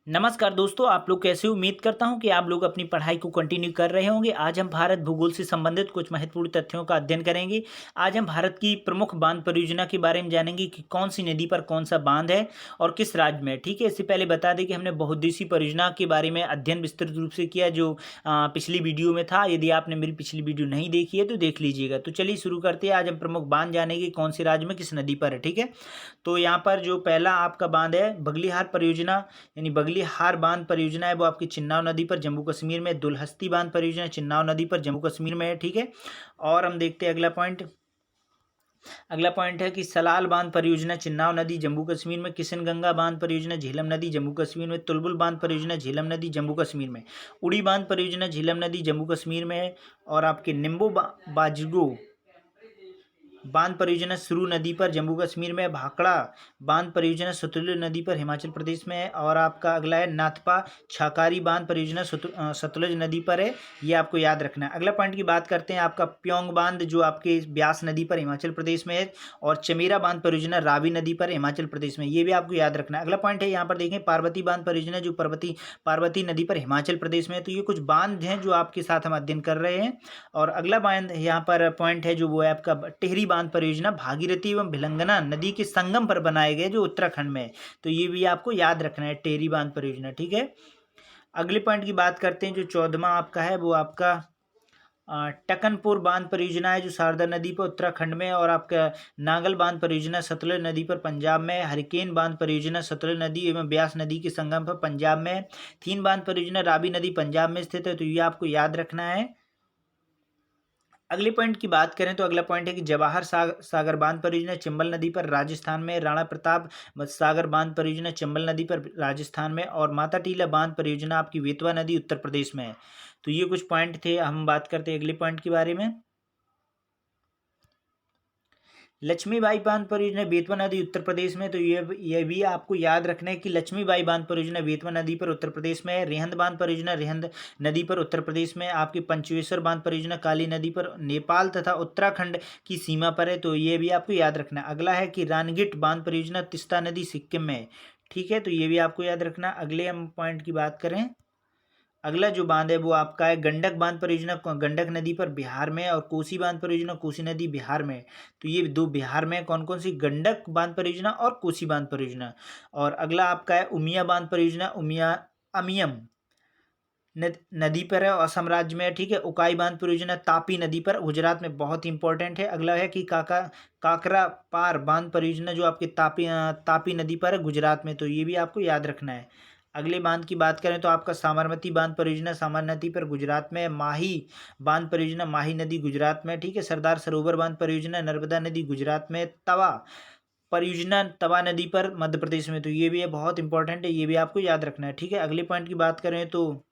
नमस्कार दोस्तों, आप लोग कैसे हो? उम्मीद करता हूं कि आप लोग अपनी पढ़ाई को कंटिन्यू कर रहे होंगे। आज हम भारत भूगोल से संबंधित कुछ महत्वपूर्ण तथ्यों का अध्ययन करेंगे। आज हम भारत की प्रमुख बांध परियोजना के बारे में जानेंगे कि कौन सी नदी पर कौन सा बांध है और किस राज्य में है। ठीक है, इससे पहले बता दें कि हमने बहुउद्देशीय परियोजना के बारे में अध्ययन विस्तृत रूप से किया, जो पिछली वीडियो में था। यदि आपने मेरी पिछली वीडियो नहीं देखी है तो देख लीजिएगा। तो चलिए शुरू करते हैं। आज हम प्रमुख बांध जानेंगे कौन से राज्य में किस नदी पर है। ठीक है, तो यहाँ पर जो पहला आपका बांध है बगलीहार परियोजना, यानी बगलीहार बांध परियोजना है, वो आपकी चिन्नाव नदी पर जम्मू कश्मीर में। दुलहस्ती बांध परियोजना चिन्नाव नदी पर जम्मू कश्मीर में है। ठीक है, और हम देखते हैं अगला पॉइंट है कि सलाल बांध परियोजना चिन्नाव नदी जम्मू कश्मीर में। किशनगंगा बांध परियोजना झेलम नदी जम्मू कश्मीर में। तुलबुल बांध परियोजना झेलम नदी जम्मू कश्मीर में। उड़ी बांध परियोजना झेलम नदी जम्मू कश्मीर में है। और आपके निम्बू बाजगो बांध परियोजना सुरू नदी पर जम्मू कश्मीर में। भाखड़ा बांध परियोजना सतलुज नदी पर हिमाचल प्रदेश में है। और आपका अगला है नाथपा छाकारी बांध परियोजना सतलुज नदी पर है। ये आपको याद रखना है। अगला पॉइंट की बात करते हैं, आपका प्योंग बांध जो आपके ब्यास नदी पर हिमाचल प्रदेश में है। और चमेरा बांध परियोजना रावी नदी पर हिमाचल प्रदेश में। ये भी आपको याद रखना है। अगला पॉइंट है यहाँ पर देखें, पार्वती बांध परियोजना जो पार्वती नदी पर हिमाचल प्रदेश में है। तो ये कुछ बांध हैं जो आपके साथ हम अध्ययन कर रहे हैं। और अगला बांध यहाँ पर पॉइंट है जो वो है आपका टिहरी बांध परियोजना भागीरथी एवं भिलंगना नदी के संगम पर बनाए गए, जो उत्तराखंड में है। तो ये भी आपको याद रखना है, टिहरी बांध परियोजना। ठीक है, अगले पॉइंट की बात करते हैं, जो 14वां आपका है वो आपका टकनपुर बांध परियोजना है जो शारदा नदी पर उत्तराखंड में। और आपका नागल बांध परियोजना सतलुज नदी पर पंजाब में। हरिकेन बांध परियोजना सतलुज नदी एवं ब्यास नदी के संगम पर पंजाब में। थीन बांध परियोजना रावी नदी पंजाब में स्थित है। तो ये आपको याद रखना है। अगले पॉइंट की बात करें तो अगला पॉइंट है कि जवाहर सागर बांध परियोजना चंबल नदी पर राजस्थान में। राणा प्रताप सागर बांध परियोजना चंबल नदी पर राजस्थान में। और माता टीला बांध परियोजना आपकी बेतवा नदी उत्तर प्रदेश में है। तो ये कुछ पॉइंट थे। हम बात करते हैं अगले पॉइंट के बारे में। लक्ष्मीबाई बांध परियोजना बेतवा नदी उत्तर प्रदेश में। तो ये भी आपको याद रखना है कि लक्ष्मीबाई बांध परियोजना बेतवा नदी पर उत्तर प्रदेश में है। रेहंद बांध परियोजना रेहंद नदी पर उत्तर प्रदेश में। आपकी पंचेश्वर बांध परियोजना काली नदी पर नेपाल तथा उत्तराखंड की सीमा पर है। तो ये भी आपको याद रखना है। अगला है कि रानगिट बांध परियोजना तिस्ता नदी सिक्किम में है। ठीक है, तो ये भी आपको याद रखना। अगले हम पॉइंट की बात करें, अगला जो बांध है वो आपका है गंडक बांध परियोजना गंडक नदी पर बिहार में। और कोसी बांध परियोजना कोसी नदी बिहार में। तो ये दो बिहार में कौन कौन सी, गंडक बांध परियोजना और कोसी बांध परियोजना। और अगला आपका है उमिया बांध परियोजना अमियम नदी पर है, असम राज्य में है। ठीक है, उकाई बांध परियोजना तापी नदी पर गुजरात में, बहुत इंपॉर्टेंट है। अगला है कि काकरा पार बांध परियोजना जो आपके तापी नदी पर है गुजरात में। तो ये भी आपको याद रखना है। अगले बांध की बात करें तो आपका साबरमती बांध परियोजना साबरमती पर गुजरात में। माही बांध परियोजना माही नदी गुजरात में। ठीक है, सरदार सरोवर बांध परियोजना नर्मदा नदी गुजरात में। तवा परियोजना तवा नदी पर मध्य प्रदेश में। तो ये भी है, बहुत इंपॉर्टेंट है, ये भी आपको याद रखना है। ठीक है, अगले पॉइंट की बात करें तो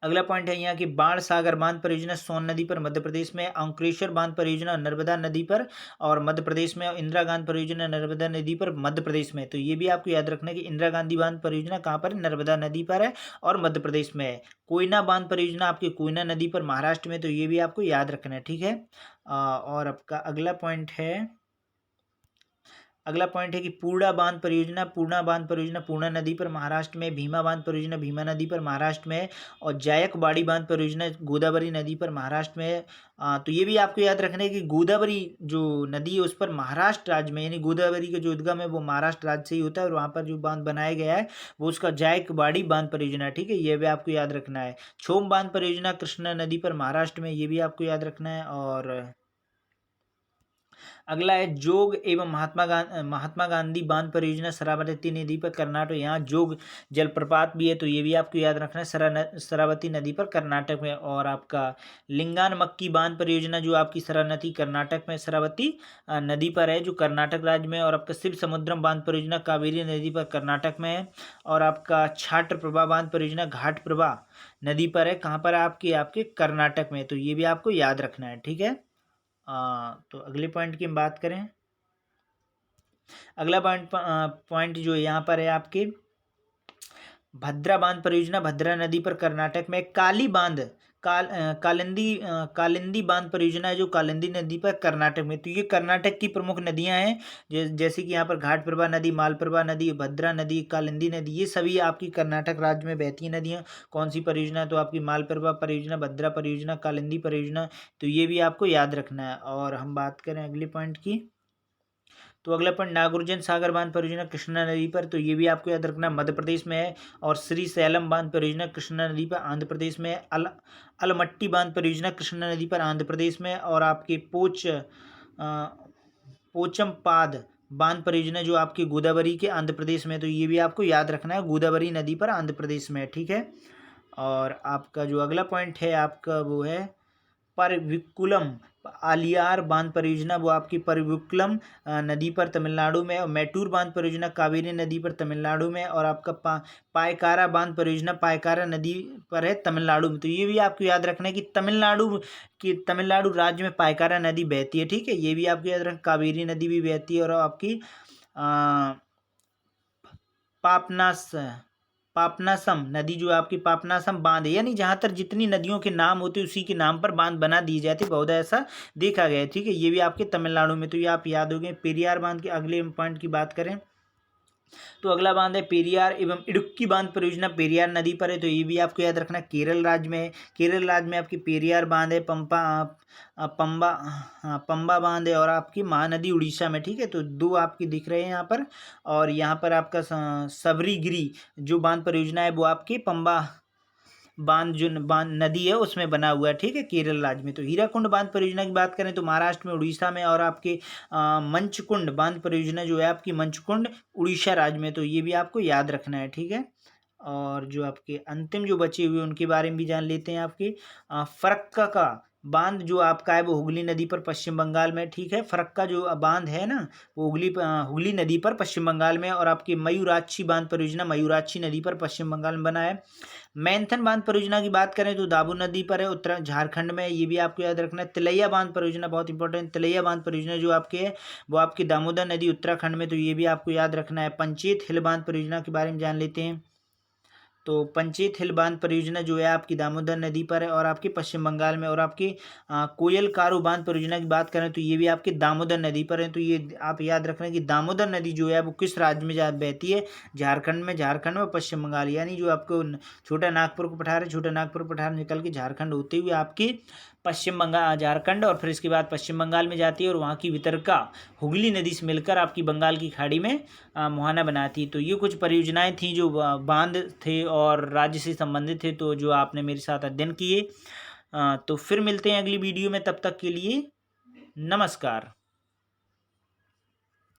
अगला पॉइंट है यहाँ की बाण सागर बांध परियोजना सोन नदी पर मध्य प्रदेश में। अंकुरेश्वर बांध परियोजना नर्मदा नदी पर और मध्य प्रदेश में। और इंदिरा गांधी परियोजना नर्मदा नदी पर मध्य प्रदेश में। तो ये भी आपको याद रखना है कि इंदिरा गांधी बांध परियोजना कहाँ पर है, नर्मदा नदी पर है और मध्य प्रदेश में है। कोयना बांध परियोजना आपकी कोयना नदी पर महाराष्ट्र में। तो ये भी आपको याद रखना है। ठीक है, और आपका अगला पॉइंट है कि पूर्णा बांध परियोजना पूर्णा नदी पर महाराष्ट्र में। भीमा बांध परियोजना भीमा नदी पर महाराष्ट्र में। और जायकवाड़ी बांध परियोजना गोदावरी नदी पर महाराष्ट्र में। तो ये भी आपको याद रखना है कि गोदावरी जो नदी है उस पर महाराष्ट्र राज्य में, यानी गोदावरी का जो उद्गम है वो महाराष्ट्र राज्य से ही होता है। और वहाँ पर जो बांध बनाया गया है वो उसका जायकवाड़ी बांध परियोजना है। ठीक है, ये भी आपको याद रखना है। छोम बांध परियोजना कृष्णा नदी पर महाराष्ट्र में। ये भी आपको याद रखना है। और अगला है जोग एवं महात्मा गांधी बांध परियोजना शरावती नदी पर कर्नाटक। यहाँ जोग जलप्रपात भी है। तो ये भी आपको याद रखना है, शरावती नदी पर कर्नाटक में। और आपका लिंगान मक्की बांध परियोजना जो आपकी शरावती कर्नाटक में, शरावती नदी पर है जो कर्नाटक राज्य में। और आपका शिव समुद्रम बांध परियोजना कावेरी नदी पर कर्नाटक में है। और आपका छात्र प्रभा बांध परियोजना घाट प्रभा नदी पर है। कहाँ पर है, आपके आपके कर्नाटक में। तो ये भी आपको याद रखना है। ठीक है, तो अगले पॉइंट की हम बात करें, अगला पॉइंट जो यहाँ पर है आपके भद्रा बांध परियोजना भद्रा नदी पर कर्नाटक में। काली बांध कालिंदी बांध परियोजना है जो कालिंदी नदी पर कर्नाटक में, तो ये कर्नाटक की प्रमुख नदियां हैं। जैसे कि यहाँ पर घाटप्रभा नदी, मालप्रभा नदी, भद्रा नदी, कालिंदी नदी, ये सभी आपकी कर्नाटक राज्य में बहती हैं नदियाँ। कौन सी परियोजना, तो आपकी मालप्रभा परियोजना, भद्रा परियोजना, कालिंदी परियोजना, तो ये भी आपको याद रखना है। और हम बात करें अगले पॉइंट की, तो अगला पॉइंट नागार्जुन सागर बांध परियोजना कृष्णा नदी पर, तो ये भी आपको याद रखना मध्य प्रदेश में है। और श्री सैलम बांध परियोजना कृष्णा नदी पर आंध्र प्रदेश में है। अलमट्टी बांध परियोजना कृष्णा नदी पर आंध्र प्रदेश में है। और आपके पोचमपाद बांध परियोजना जो आपकी गोदावरी के आंध्र प्रदेश में, तो ये भी आपको याद रखना है, गोदावरी नदी पर आंध्र प्रदेश में है, ठीक है। और आपका जो अगला पॉइंट है आपका वो है परविकुलम आलियार बांध परियोजना, वो आपकी परविकुलम नदी पर तमिलनाडु में। और मैटूर बांध परियोजना कावेरी नदी पर तमिलनाडु में। और आपका पायकारा बांध परियोजना पायकारा नदी पर है तमिलनाडु में। तो ये भी आपको याद रखना है कि तमिलनाडु राज्य में पायकारा नदी बहती है, ठीक है। ये भी आपको याद रखना, कावेरी नदी भी बहती है। और आपकी पापनासम नदी जो आपकी पापनासम बांध है, यानी जहाँ तक जितनी नदियों के नाम होते उसी के नाम पर बांध बना दिए जाते, बहुधा ऐसा देखा गया है, ठीक है। ये भी आपके तमिलनाडु में, तो ये आप याद हो गए। पेरियार बांध के अगले पॉइंट की बात करें, तो अगला बांध है पेरियार एवं इडुक्की बांध परियोजना पेरियार नदी पर है, तो ये भी आपको याद रखना केरल राज्य में है। केरल राज्य में आपकी पेरियार बांध है, पंबा बांध है, और आपकी महानदी उड़ीसा में, ठीक है। तो दो आपकी दिख रहे हैं यहाँ पर। और यहाँ पर आपका सबरीगिरी जो बांध परियोजना है वो आपकी पंबा बांध जो बांध नदी है उसमें बना हुआ है, ठीक है, केरल राज्य में। तो हीराकुंड बांध परियोजना की बात करें तो महाराष्ट्र में, उड़ीसा में। और आपके मंचकुंड बांध परियोजना जो है आपकी मंचकुंड उड़ीसा राज्य में, तो ये भी आपको याद रखना है, ठीक है। और जो आपके अंतिम जो बचे हुए उनके बारे में भी जान लेते हैं। आपकी फरक्का का बांध जो आपका है वो हुगली नदी पर पश्चिम बंगाल में, ठीक है। फरक्का जो बांध है ना वो हुगली नदी पर पश्चिम बंगाल में। और आपकी मयूराक्षी बांध परियोजना मयूराक्षी नदी पर पश्चिम बंगाल में बना है। मैंथन बांध परियोजना की बात करें तो दाबू नदी पर है, उत्तर झारखंड में, ये भी आपको याद रखना है। तिलैया बांध परियोजना बहुत इंपॉर्टेंट, तिलैया बांध परियोजना जो आपके है वो आपकी दामोदर नदी उत्तराखंड में, तो ये भी आपको याद रखना है। पंचेत हिल बांध परियोजना के बारे में जान लेते हैं। तो पंचेत हिल बांध परियोजना जो है आपकी दामोदर नदी पर है और आपके पश्चिम बंगाल में। और आपकी कोयल कारू बांध परियोजना की बात करें तो ये भी आपकी दामोदर नदी पर है। तो ये आप याद रखना कि दामोदर नदी जो है वो किस राज्य में बहती है, झारखंड में, झारखंड और पश्चिम बंगाल, यानी जो आपको छोटा नागपुर को पठार है, छोटा नागपुर पठार निकल के झारखंड होते हुए आपकी पश्चिम बंगाल, झारखंड, और फिर इसके बाद पश्चिम बंगाल में जाती है और वहाँ की वितरका हुगली नदी से मिलकर आपकी बंगाल की खाड़ी में मुहाना बनाती है। तो ये कुछ परियोजनाएं थी जो बांध थे और राज्य से संबंधित थे, तो जो आपने मेरे साथ अध्ययन किए। तो फिर मिलते हैं अगली वीडियो में, तब तक के लिए नमस्कार।